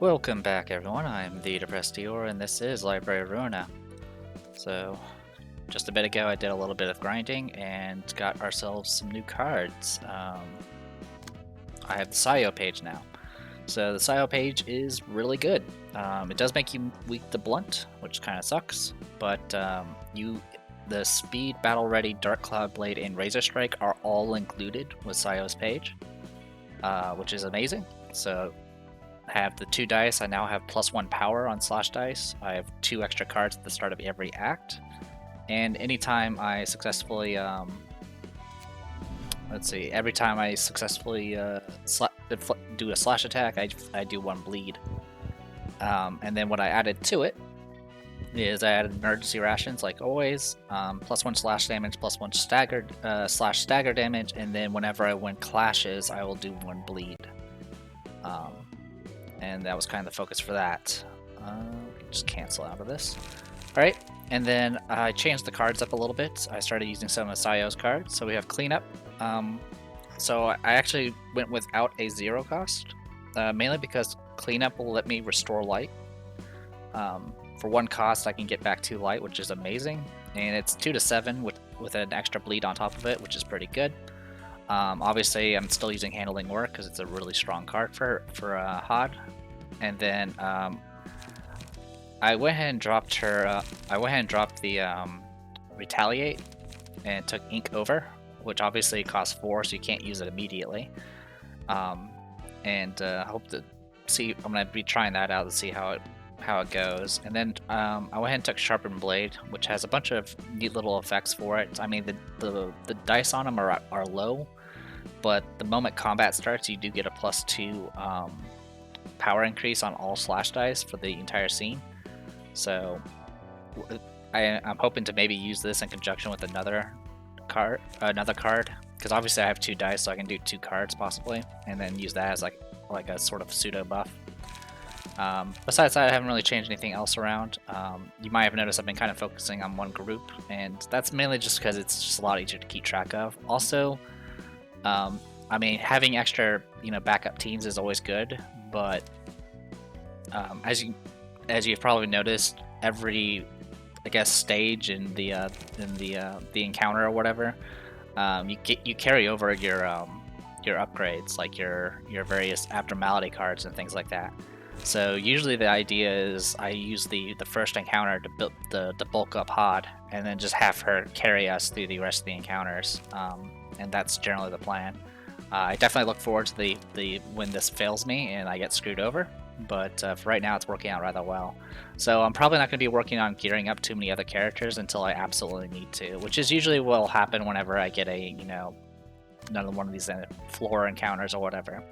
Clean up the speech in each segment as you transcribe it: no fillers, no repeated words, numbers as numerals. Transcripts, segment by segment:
Welcome back, everyone. I'm the Depressed Dior, and this is Library Ruina. So, just a bit ago, I did a little bit of grinding and got ourselves some new cards. I have the Sayo page now. So, the Sayo page is really good. It does make you weak to Blunt, which kind of sucks, but the Speed, Battle Ready, Dark Cloud Blade, and Razor Strike are all included with Sayo's page, which is amazing. So, have the 2 dice. I now have +1 power on slash dice. I have 2 extra cards at the start of every act. And anytime I successfully, every time I successfully do a slash attack, I do 1 bleed. And then what I added to it is I added emergency rations like always, +1 slash damage, +1 slash stagger damage, and then whenever I win clashes, I will do 1 bleed. And that was kind of the focus for that. Just cancel out of this. Alright, and then I changed the cards up a little bit. I started using some of Sayo's cards. So we have Cleanup. So I actually went without a 0 cost, mainly because Cleanup will let me restore light. For 1 cost, I can get back 2 light, which is amazing. And it's 2 to 7 with an extra bleed on top of it, which is pretty good. Obviously, I'm still using Handling Work because it's a really strong card for Hod. And then I went ahead and dropped her. I went ahead and dropped the Retaliate and took Ink over, which obviously costs 4, so you can't use it immediately. And hope to see. I'm gonna be trying that out to see how it goes. And then I went ahead and took Sharpen Blade, which has a bunch of neat little effects for it. I mean, the dice on them are low, but the moment combat starts, you do get a +2 power increase on all slash dice for the entire scene. So I'm hoping to maybe use this in conjunction with another card, because obviously I have 2 dice, so I can do 2 cards possibly, and then use that as like a sort of pseudo buff. Besides that, I haven't really changed anything else around. You might have noticed I've been kind of focusing on 1 group, and that's mainly just because it's just a lot easier to keep track of. Also, I mean, having extra, backup teams is always good, but as you've probably noticed, every, I guess, stage in the encounter or whatever, you carry over your upgrades, like your various abnormality cards and things like that. So usually the idea is I use the first encounter to build the bulk up Hod, and then just have her carry us through the rest of the encounters, and that's generally the plan. I definitely look forward to the when this fails me and I get screwed over, but for right now it's working out rather well. So I'm probably not going to be working on gearing up too many other characters until I absolutely need to, which is usually what will happen whenever I get a another one of these floor encounters or whatever.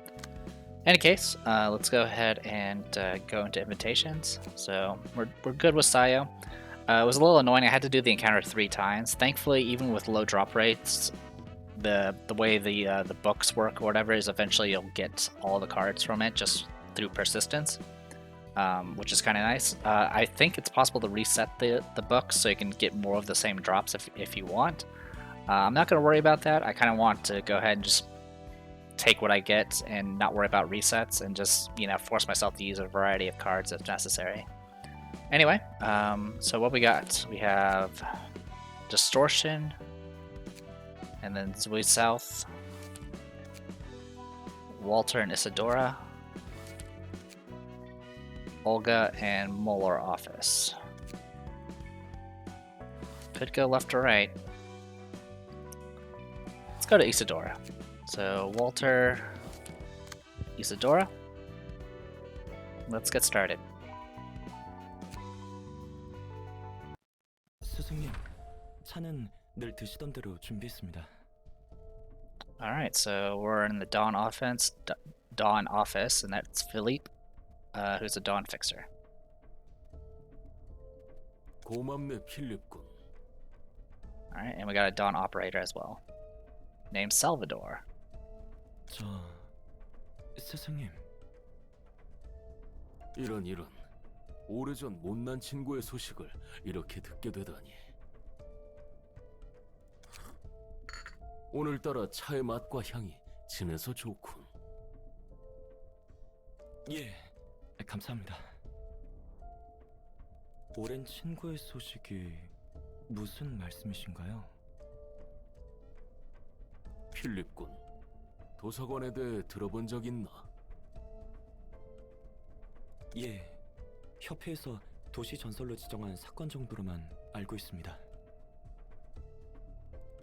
In any case, let's go ahead and go into invitations. So we're good with Sayo. It was a little annoying. I had to do the encounter 3 times. Thankfully, even with low drop rates, the way the books work or whatever is eventually you'll get all the cards from it just through persistence, which is kind of nice. I think it's possible to reset the books so you can get more of the same drops if you want. I'm not going to worry about that. I kind of want to go ahead and just take what I get and not worry about resets, and just force myself to use a variety of cards if necessary. Anyway, so what we got? We have Distortion, and then Zui South, Walter and Isadora, Olga and Molar Office. Could go left or right. Let's go to Isadora. So Walter, Isadora. Let's get started. 스승님, 차는 늘 드시던 대로 준비했습니다. All right, so we're in the Dawn office, and that's Philippe, who's a Dawn fixer. 고맙네, 필립군. All right, and we got a Dawn operator as well, named Salvador. 저 스승님. 이런 오래전 못난 친구의 소식을 이렇게 듣게 되다니. 오늘따라 차의 맛과 향이 진해서 좋군. 예, 감사합니다. 오랜 친구의 소식이 무슨 말씀이신가요? 필립군, 도서관에 대해 들어본 적 있나? 예, 협회에서 도시 전설로 지정한 사건 정도로만 알고 있습니다.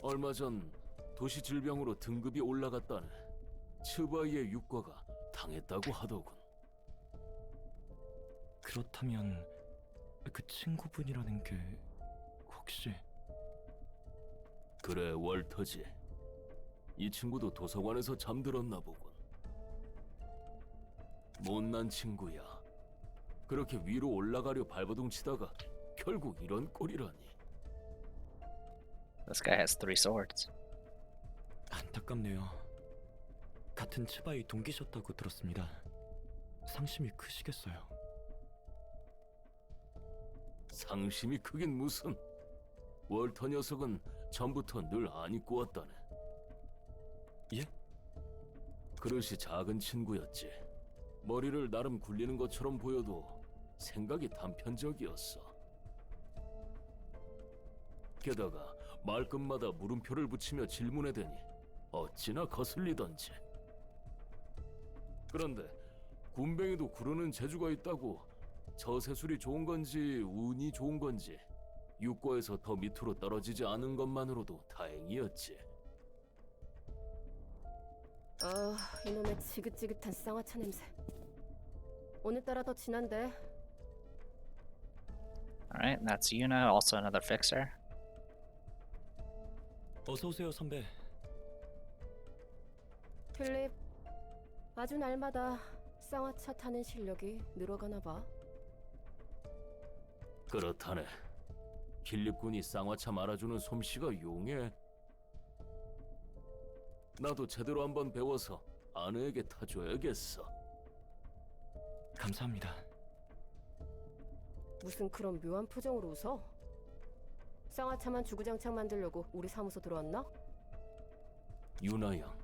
얼마 전 도시 질병으로 등급이 올라갔다네. 츠바이의 육과가 당했다고 하더군. 그렇다면 그 친구분이라는 게 혹시... 그래, 월터지. 이 친구도 도서관에서 잠들었나 보군. 못난 친구야. 그렇게 위로 올라가려 발버둥 치다가 결국 이런 꼴이라니. This guy has 3 swords. 안타깝네요. 같은 츠바이 동기셨다고 들었습니다. 상심이 크시겠어요. 상심이 크긴 무슨. 월터 녀석은 전부터 늘 안 입고 왔다네. 예? 그릇이 작은 친구였지. 머리를 나름 굴리는 것처럼 보여도 생각이 단편적이었어. 게다가 말끝마다 물음표를 붙이며 질문해대니 어찌나 거슬리던지. 그런데 군뱅이도 구르는 재주가 있다고 저세술이 좋은 건지 운이 좋은 건지 육과에서 더 밑으로 떨어지지 않은 것만으로도 다행이었지. 이놈의 지긋지긋한 쌍화차 냄새. 오늘따라 더 진한데. Alright, that's Yuna, also another fixer. 어서 오세요, 선배. 필립, 아주 날마다 쌍화차 타는 실력이 늘어가나 봐. 그렇다네. 필립군이 쌍화차 말아주는 솜씨가 용해. 나도 제대로 한번 배워서 아내에게 타줘야겠어. 감사합니다. 무슨 그런 묘한 표정으로 웃어? 쌍화차만 주구장창 만들려고 우리 사무소 들어왔나? 유나 양,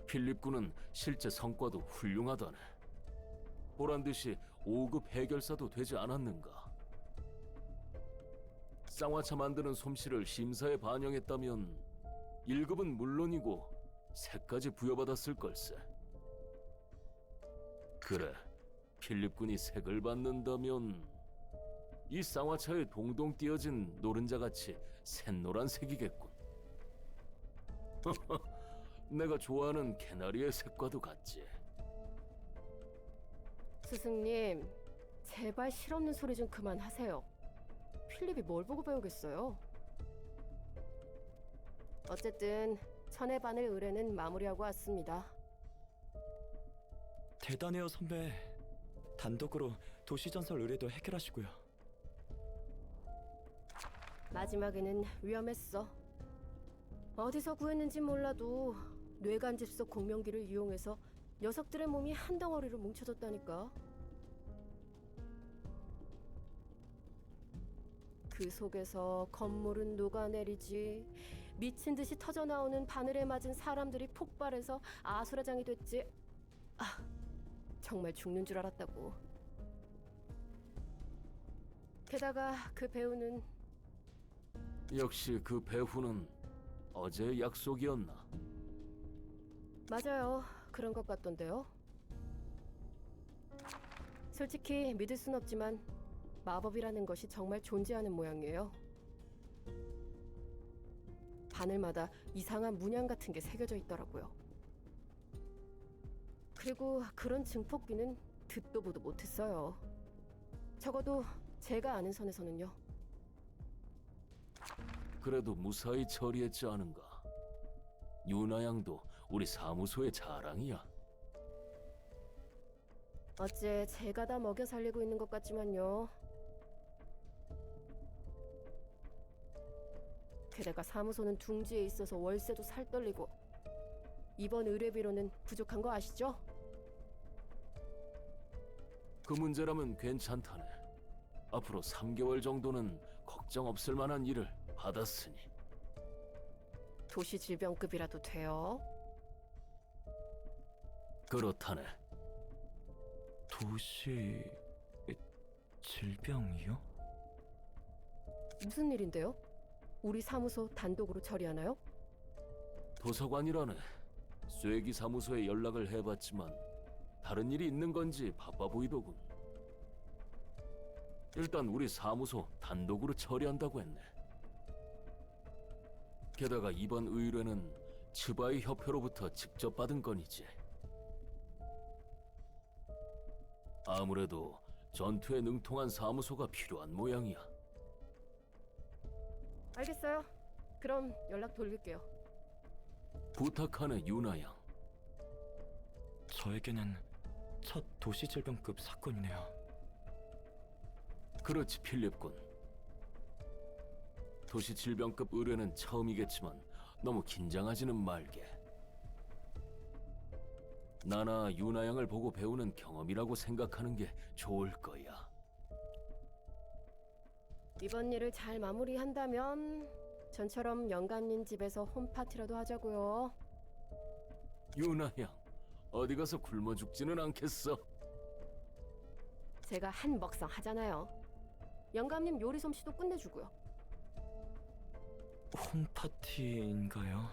필립군은 실제 성과도 훌륭하다네. 보란듯이 5급 해결사도 되지 않았는가? 쌍화차 만드는 솜씨를 심사에 반영했다면 1급은 물론이고 3까지 부여받았을 걸세. 그래, 필립군이 3을 받는다면 이 쌍화차에 동동 띄어진 노른자같이 샛노란색이겠군. 내가 좋아하는 개나리의 색과도 같지. 스승님, 제발 실없는 소리 좀 그만하세요. 필립이 뭘 보고 배우겠어요? 어쨌든 천의 바늘 의뢰는 마무리하고 왔습니다. 대단해요, 선배. 단독으로 도시전설 의뢰도 해결하시고요. 마지막에는 위험했어. 어디서 구했는지 몰라도 뇌간집 속 공명기를 이용해서 녀석들의 몸이 한 덩어리로 뭉쳐졌다니까. 그 속에서 건물은 녹아내리지, 미친 듯이 터져나오는 바늘에 맞은 사람들이 폭발해서 아수라장이 됐지. 정말 죽는 줄 알았다고. 게다가 그 배우는 역시 그 배후는 어제의 약속이었나? 맞아요. 그런 것 같던데요. 솔직히 믿을 순 없지만 마법이라는 것이 정말 존재하는 모양이에요. 바늘마다 이상한 문양 같은 게 새겨져 있더라고요. 그리고 그런 증폭기는 듣도 보도 못했어요. 적어도 제가 아는 선에서는요. 그래도 무사히 처리했지 않은가? 유나 양도 우리 사무소의 자랑이야. 어째 제가 다 먹여 살리고 있는 것 같지만요. 게다가 사무소는 둥지에 있어서 월세도 살떨리고 이번 의뢰비로는 부족한 거 아시죠? 그 문제라면 괜찮다네. 앞으로 3개월 정도는 걱정 없을 만한 일을 받았으니. 도시 질병급이라도 돼요. 그렇다네. 도시... 질병이요? 무슨 일인데요? 우리 사무소 단독으로 처리하나요? 도서관이라네. 쇠기 사무소에 연락을 해봤지만 다른 일이 있는 건지 바빠 보이더군. 일단 우리 사무소 단독으로 처리한다고 했네. 게다가 이번 의뢰는 츠바이 협회로부터 직접 받은 건이지. 아무래도 전투에 능통한 사무소가 필요한 모양이야. 알겠어요. 그럼 연락 돌릴게요. 부탁하네, 유나 양. 저에게는 첫 도시질병급 사건이네요. 그렇지, 필립군. 도시 질병급 의뢰는 처음이겠지만 너무 긴장하지는 말게. 나나 유나 양을 보고 배우는 경험이라고 생각하는 게 좋을 거야. 이번 일을 잘 마무리한다면 전처럼 영감님 집에서 홈파티라도 하자고요. 유나 양, 어디 가서 굶어 죽지는 않겠어? 제가 한 먹상 하잖아요. 영감님 요리 솜씨도 끝내주고요. 홈파티인가요?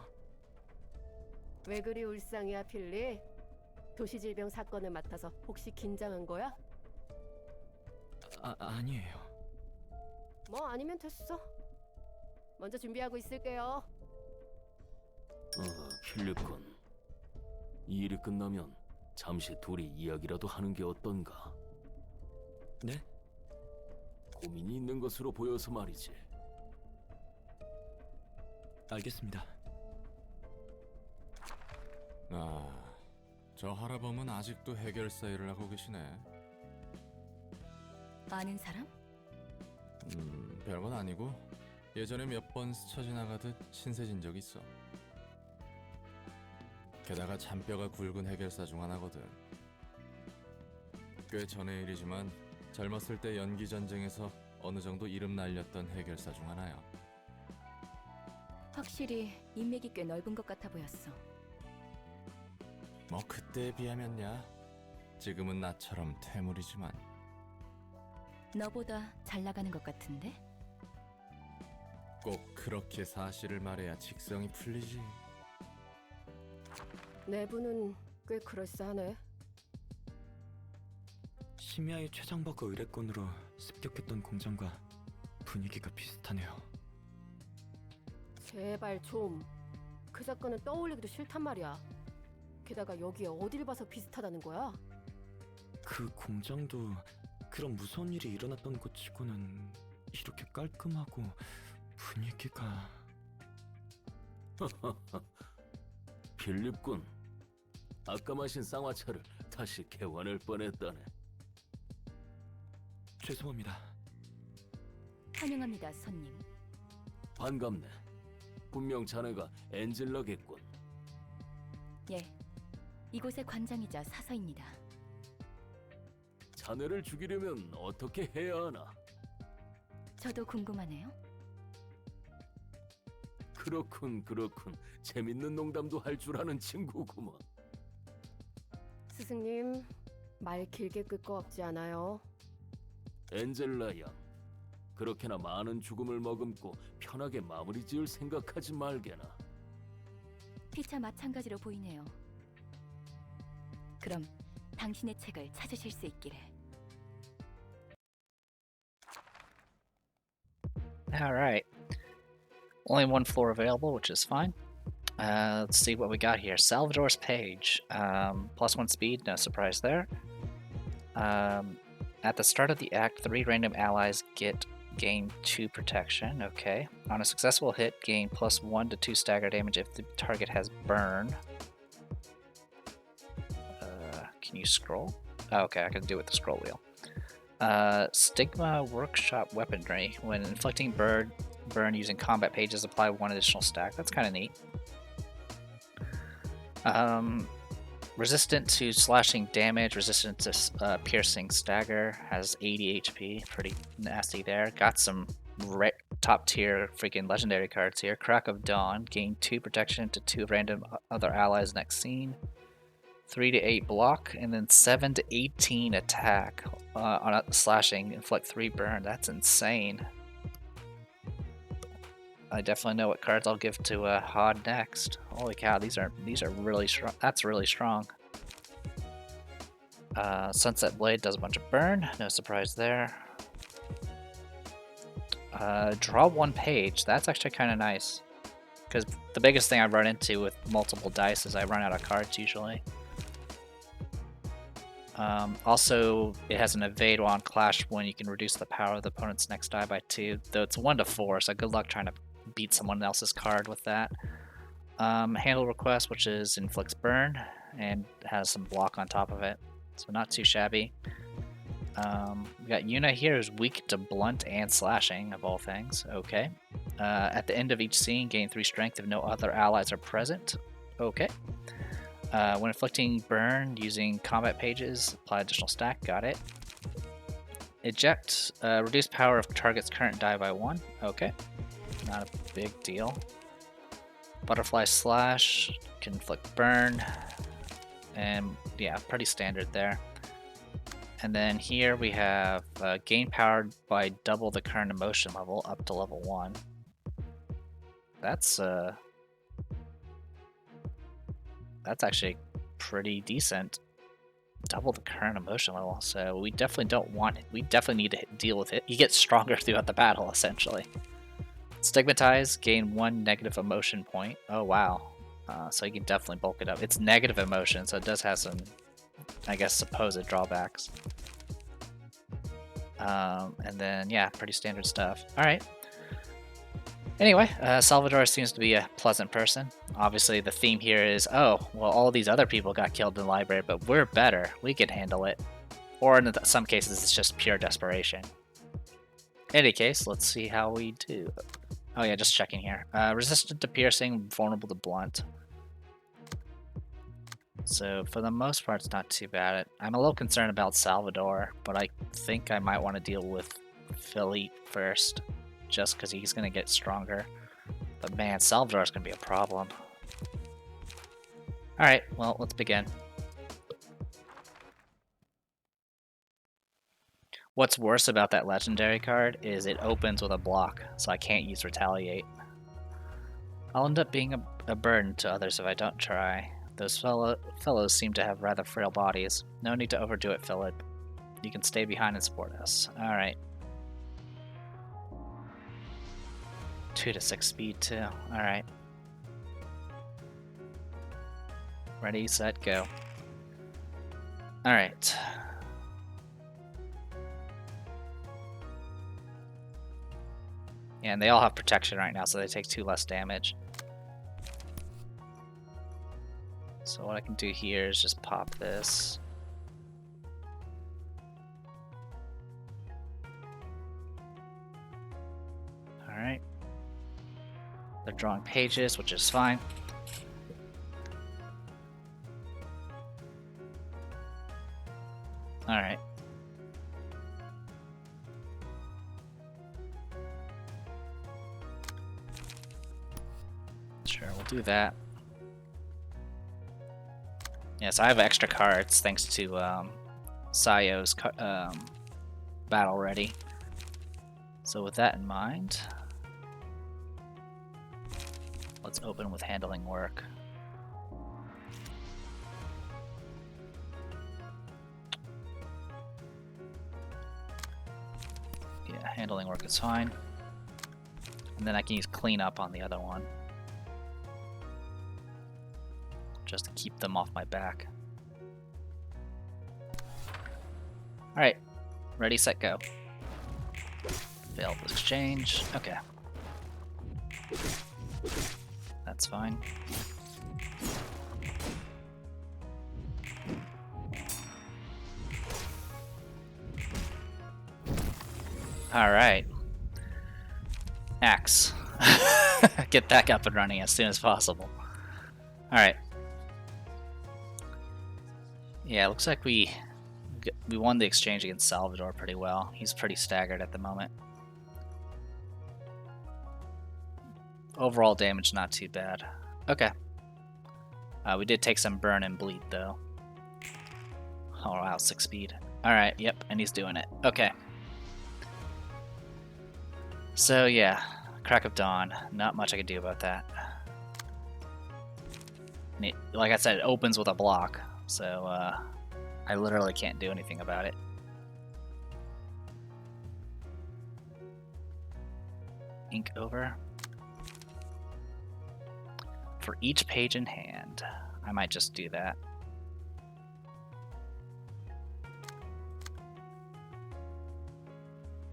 왜 그리 울상이야, 필리? 도시질병 사건을 맡아서 혹시 긴장한 거야? 아니에요. 뭐 아니면 됐어. 먼저 준비하고 있을게요. 필립군. 이 일이 끝나면 잠시 둘이 이야기라도 하는 게 어떤가? 네? 고민이 있는 것으로 보여서 말이지. 알겠습니다. 아, 저 할아범은 아직도 해결사 일을 하고 계시네. 아는 사람? 별건 아니고 예전에 몇 번 스쳐 지나가듯 신세진 적 있어. 게다가 잔뼈가 굵은 해결사 중 하나거든. 꽤 전의 일이지만 젊었을 때 연기 전쟁에서 어느 정도 이름 날렸던 해결사 중 하나야. 확실히 인맥이 꽤 넓은 것 같아 보였어. 뭐 그때에 비하면야. 지금은 나처럼 퇴물이지만. 너보다 잘 나가는 것 같은데? 꼭 그렇게 사실을 말해야 직성이 풀리지. 내부는 꽤 그럴싸하네. 심야의 최장버거 의뢰건으로 습격했던 공장과 분위기가 비슷하네요. 제발 좀. 그 사건은 떠올리기도 싫단 말이야. 게다가 여기에 어딜 봐서 비슷하다는 거야? 그 공장도 그런 무서운 일이 일어났던 것 치고는 이렇게 깔끔하고 분위기가... 필립군. 아까 마신 쌍화차를 다시 개원할 뻔했다네. 죄송합니다. 환영합니다, 손님. 반갑네. 분명 자네가 엔젤라겠군. 예, 이곳의 관장이자 사서입니다. 자네를 죽이려면 어떻게 해야 하나? 저도 궁금하네요. 그렇군. 재밌는 농담도 할 줄 아는 친구구먼. 스승님, 말 길게 끌 거 없지 않아요? 엔젤라 양, 그렇게나 많은 죽음을 머금고 편하게 마무리 지을 생각하지 말게나. 피차 마찬가지로 보이네요. 그럼 당신의 책을 찾으실 수 있기를. Alright. Only one floor available, which is fine. Let's see what we got here. Salvador's Page. +1 speed, no surprise there. At the start of the act, 3 random allies gain 2 protection. Okay. On a successful hit, gain +1 to 2 stagger damage if the target has burn. Can you scroll? Oh, okay, I can do it with the scroll wheel. Stigma Workshop Weaponry. When inflicting burn using combat pages, apply 1 additional stack. That's kind of neat. Resistant to slashing damage, resistant to piercing stagger, has 80 HP, pretty nasty there. Got some top tier freaking legendary cards here. Crack of Dawn, gain 2 protection to 2 random other allies next scene. 3 to 8 block, and then 7 to 18 attack. on a slashing, inflict 3 burn. That's insane. I definitely know what cards I'll give to Hod next. Holy cow, these are really strong. That's really strong. Sunset Blade does a bunch of burn. No surprise there. Draw 1 page. That's actually kind of nice. Because the biggest thing I run into with multiple dice is I run out of cards usually. Also, it has an evade while on clash when you can reduce the power of the opponent's next die by 2. Though it's 1 to 4, so good luck trying to beat someone else's card with that. Handle request, which is inflicts burn and has some block on top of it, so not too shabby. We got Yuna here, who's weak to blunt and slashing, of all things. Okay. At the end of each scene, gain 3 strength if no other allies are present. Okay. When inflicting burn using combat pages, apply additional stack. Got it. Eject. Reduce power of target's current die by 1. Okay. Not a big deal. Butterfly slash. Can inflict burn. And yeah, pretty standard there. And then here we have gain power by double the current emotion level up to level 1. That's actually pretty decent. Double the current emotion level, so we definitely don't want it. We definitely need to deal with it. He gets stronger throughout the battle, essentially. Stigmatize, gain 1 negative emotion point. Oh wow. So you can definitely bulk it up. It's negative emotion, so it does have some, I guess, supposed drawbacks. And then, yeah, pretty standard stuff. Alright. Anyway, Salvador seems to be a pleasant person. Obviously, the theme here is, oh, well, all these other people got killed in the library, but we're better. We can handle it. Or in some cases, it's just pure desperation. In any case, let's see how we do. Oh yeah, just checking here. Resistant to piercing, vulnerable to blunt. So for the most part, it's not too bad. I'm a little concerned about Salvador, but I think I might want to deal with Philippe first, just because he's going to get stronger. But man, Salvador's going to be a problem. Alright, well, let's begin. What's worse about that legendary card is it opens with a block, so I can't use Retaliate. I'll end up being a burden to others if I don't try. Those fellows seem to have rather frail bodies. No need to overdo it, Philip. You can stay behind and support us. Alright. 2 to 6 speed too. Alright. Ready, set, go. Alright. And they all have protection right now, so they take 2 less damage. So what I can do here is just pop this. Alright. They're drawing pages, which is fine. Alright. Sure, we'll do that. Yes, I have extra cards thanks to Sayo's battle ready. So with that in mind, let's open with handling work. Yeah, handling work is fine. And then I can use cleanup on the other one, just to keep them off my back. Alright, ready, set, go. Failed exchange. Okay. That's fine. Alright. Axe. Get back up and running as soon as possible. Alright. Yeah, it looks like we won the exchange against Salvador pretty well. He's pretty staggered at the moment. Overall damage not too bad. Okay. We did take some burn and bleed though. Oh wow, 6 speed. Alright, yep, and he's doing it. Okay. So yeah, crack of dawn. Not much I can do about that. And like I said, it opens with a block, so I literally can't do anything about it. Ink over. For each page in hand. I might just do that.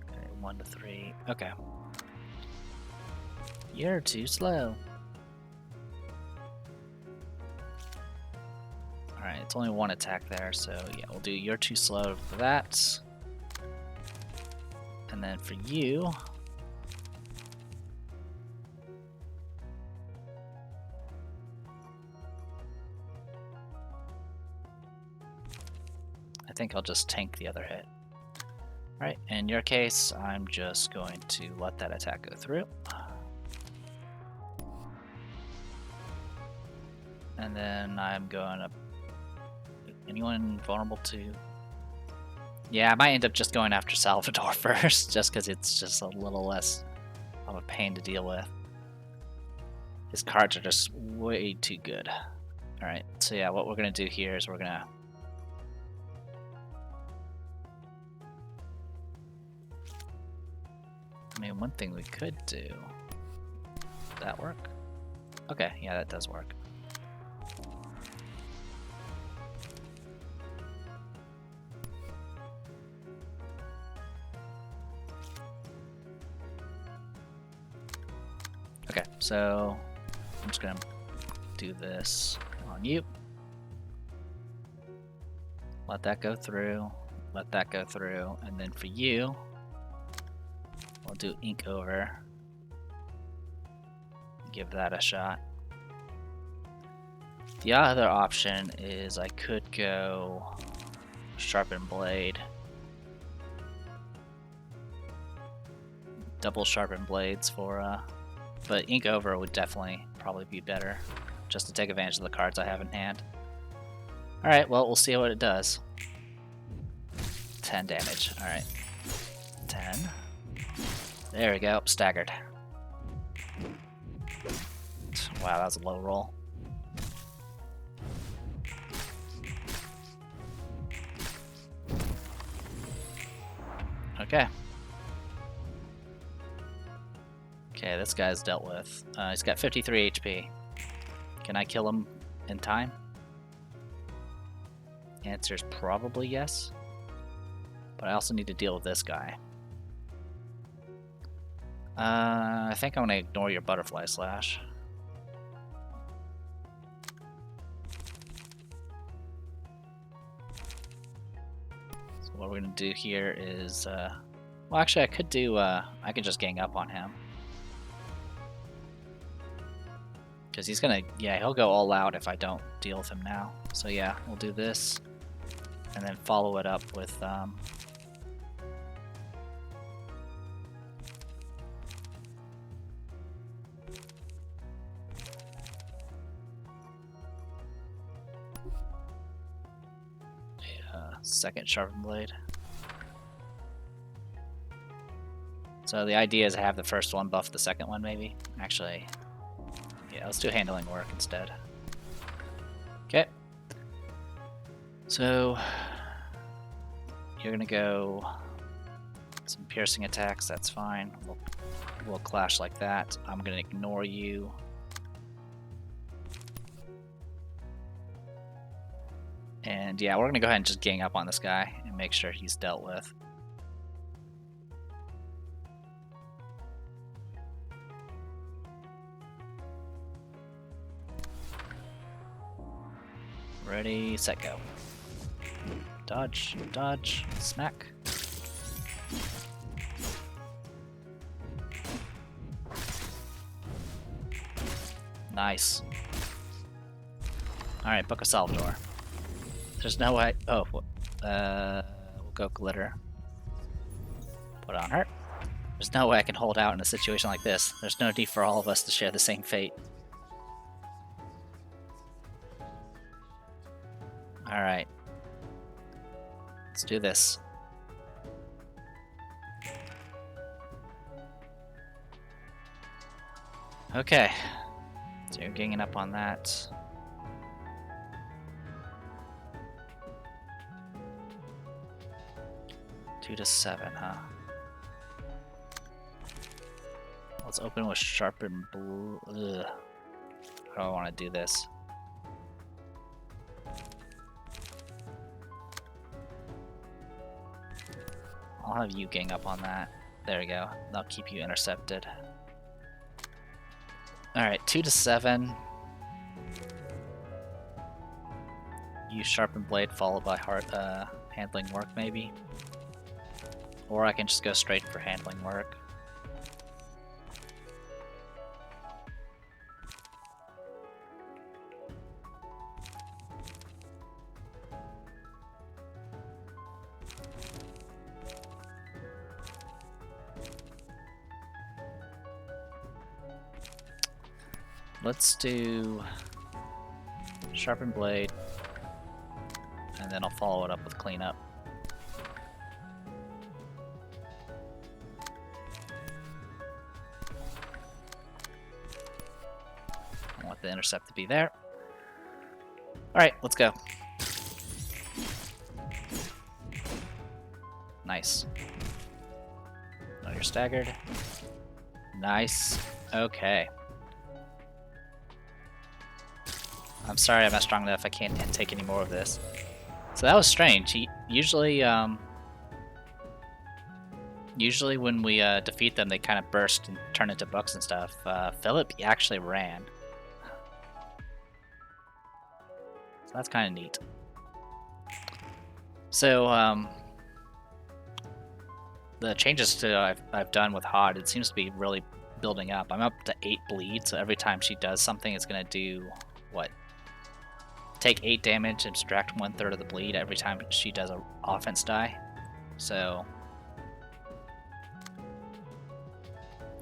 Okay, 1 to 3. Okay. You're too slow. Alright, it's only 1 attack there, so yeah, we'll do you're too slow for that. And then for you, I think I'll just tank the other hit. Alright, in your case, I'm just going to let that attack go through. And then I'm going to... Anyone vulnerable to... Yeah, I might end up just going after Salvador first, just because it's just a little less of a pain to deal with. His cards are just way too good. Alright, so yeah, what we're going to do here is we're going to... I mean, one thing we could do... Does that work? Okay, yeah, that does work. Okay, so I'm just gonna do this on you. Let that go through, let that go through, and then for you, we'll do ink over. Give that a shot. The other option is I could go sharpen blade. Double sharpen blades for but ink over would definitely probably be better, just to take advantage of the cards I have in hand. Alright, well, we'll see what it does. 10 damage. Alright. 10. There we go, staggered. Wow, that was a low roll. Okay. Okay, this guy's dealt with. He's got 53 HP. Can I kill him in time? Answer's probably yes. But I also need to deal with this guy. I think I'm gonna ignore your butterfly slash. So what we're gonna do here is, well, actually, I could do. I could just gang up on him. Because he's gonna, yeah, he'll go all out if I don't deal with him now. So yeah, we'll do this, and then follow it up with second sharpened blade. So the idea is to have the first one buff the second one, maybe. Actually, yeah, let's do handling work instead. Okay. So you're gonna go some piercing attacks. That's fine. We'll clash like that. I'm gonna ignore you. And yeah, we're gonna go ahead and just gang up on this guy and make sure he's dealt with. Ready, set, go. Dodge, dodge, smack. Nice. Alright, Book of Salvador. There's no way. Oh, we'll go glitter. Put on her. There's no way I can hold out in a situation like this. There's no need for all of us to share the same fate. Alright. Let's do this. Okay. So you're ganging up on that. Two to 7, huh? Let's open with sharpened blue. Ugh. How do I want to do this? I'll have you gang up on that. There we go. That'll keep you intercepted. Alright, 2 to 7. Use sharpened blade followed by handling work maybe. Or I can just go straight for handling work. Let's do sharpened blade, and then I'll follow it up with cleanup. I want the intercept to be there. Alright, let's go. Nice. Oh, you're staggered. Nice. Okay. I'm sorry I'm not strong enough. I can't take any more of this. So that was strange. Usually when we defeat them, they kind of burst and turn into books and stuff. Philip actually ran. So that's kind of neat. So the changes to I've done with Hod, it seems to be really building up. I'm up to 8 bleed, so every time she does something, it's gonna do what? Take 8 damage and subtract 1/3 of the bleed every time she does an offense die. So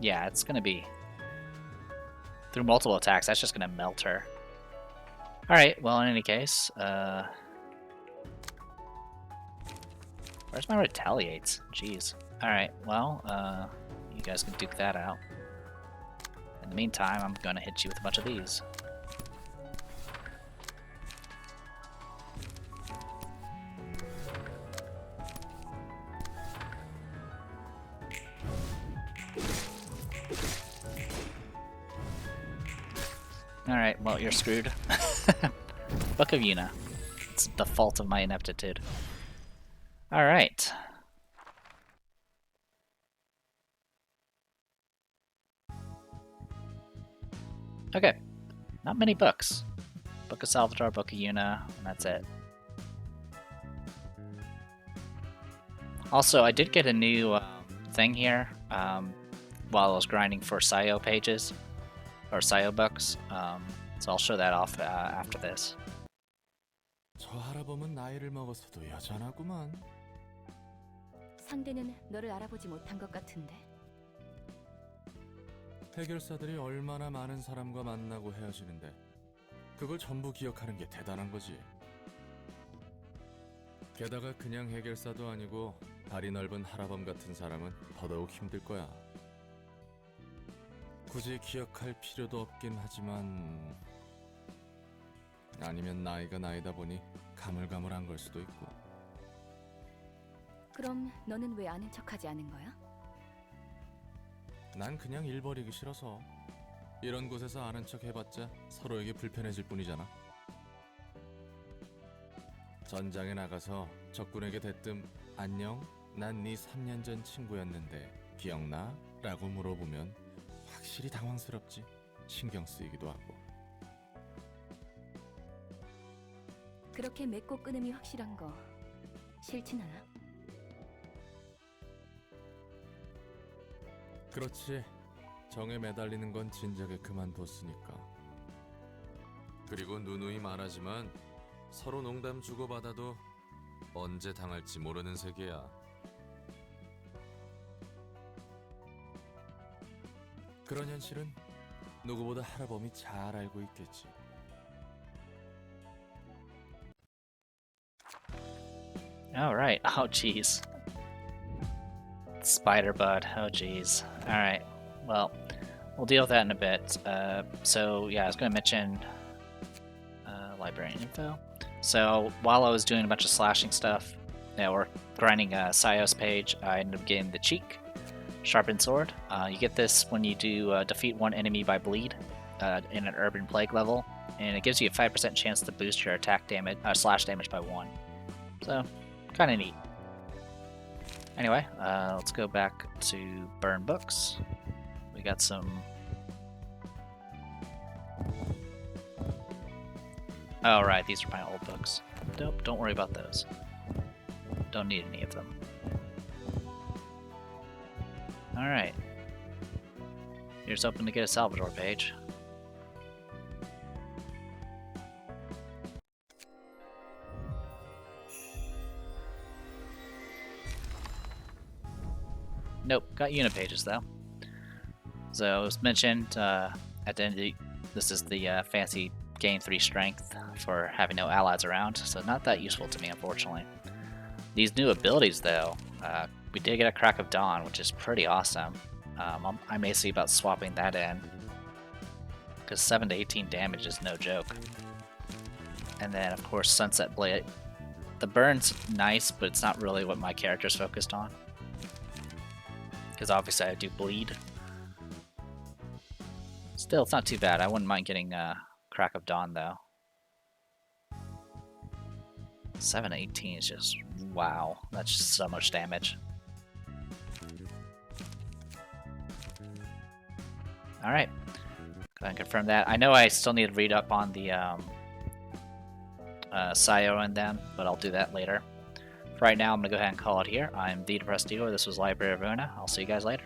yeah, it's gonna be through multiple attacks. That's just gonna melt her. All right. Well, in any case, where's my retaliates? Jeez. All right. Well, you guys can duke that out. In the meantime, I'm gonna hit you with a bunch of these. Alright, well, you're screwed. Book of Una. It's the fault of my ineptitude. Alright. Okay. Not many books. Book of Salvador, Book of Una, and that's it. Also, I did get a new thing here while I was grinding for Sayo pages. Or Sayo books, so I'll show that off after this. 저 할아범은 나이를 먹었어도 여전하구만. 상대는 너를 알아보지 못한 것 같은데. 해결사들이 얼마나 많은 사람과 만나고 헤어지는데 그걸 전부 기억하는 게 대단한 거지. 게다가 그냥 해결사도 아니고 발이 넓은 할아범 같은 사람은 더더욱 힘들 거야. 굳이 기억할 필요도 없긴 하지만 아니면 나이가 나이다 보니 가물가물한 걸 수도 있고. 그럼 너는 왜 아는 척하지 않은 거야? 난 그냥 일 버리기 싫어서. 이런 곳에서 아는 척 해봤자 서로에게 불편해질 뿐이잖아. 전장에 나가서 적군에게 대뜸 안녕? 난 네 3년 전 친구였는데 기억나? 라고 물어보면 확실히 당황스럽지. 신경 쓰이기도 하고. 그렇게 맺고 끊음이 확실한 거 싫진 않아? 그렇지. 정에 매달리는 건 진작에 그만뒀으니까. 그리고 누누이 말하지만 서로 농담 주고받아도 언제 당할지 모르는 세계야. 그런 현실은 누구보다 할아범이 잘 알고 있겠지. All right. Oh, jeez. Spider bud. Oh, jeez. All right. Well, we'll deal with that in a bit. So yeah, I was going to mention library info. So while I was doing a bunch of slashing stuff, or grinding a Sios page, I ended up getting the Cheek Sharpened Sword. You get this when you do defeat one enemy by bleed in an Urban Plague level, and it gives you a 5% chance to boost your attack damage, slash damage by 1. So, kind of neat. Anyway, let's go back to burn books. We got some. Oh right, these are my old books. Don't worry about those. Don't need any of them. All right. Here's hoping to get a Salvador page. Nope, got unit pages though. So as mentioned at the end of this is the fancy gain 3 strength for having no allies around, so not that useful to me unfortunately. These new abilities though, we did get a Crack of Dawn, which is pretty awesome. I may see about swapping that in, because 7 to 18 damage is no joke. And then of course Sunset Blade. The burn's nice, but it's not really what my character's focused on, because obviously I do bleed. Still, it's not too bad. I wouldn't mind getting Crack of Dawn though. 7 to 18 is just wow. That's just so much damage. All right, go ahead and confirm that. I know I still need to read up on the Sayo and them, but I'll do that later. For right now, I'm gonna go ahead and call it here. I'm the Depressed Eagle. This was Library of Ruina. I'll see you guys later.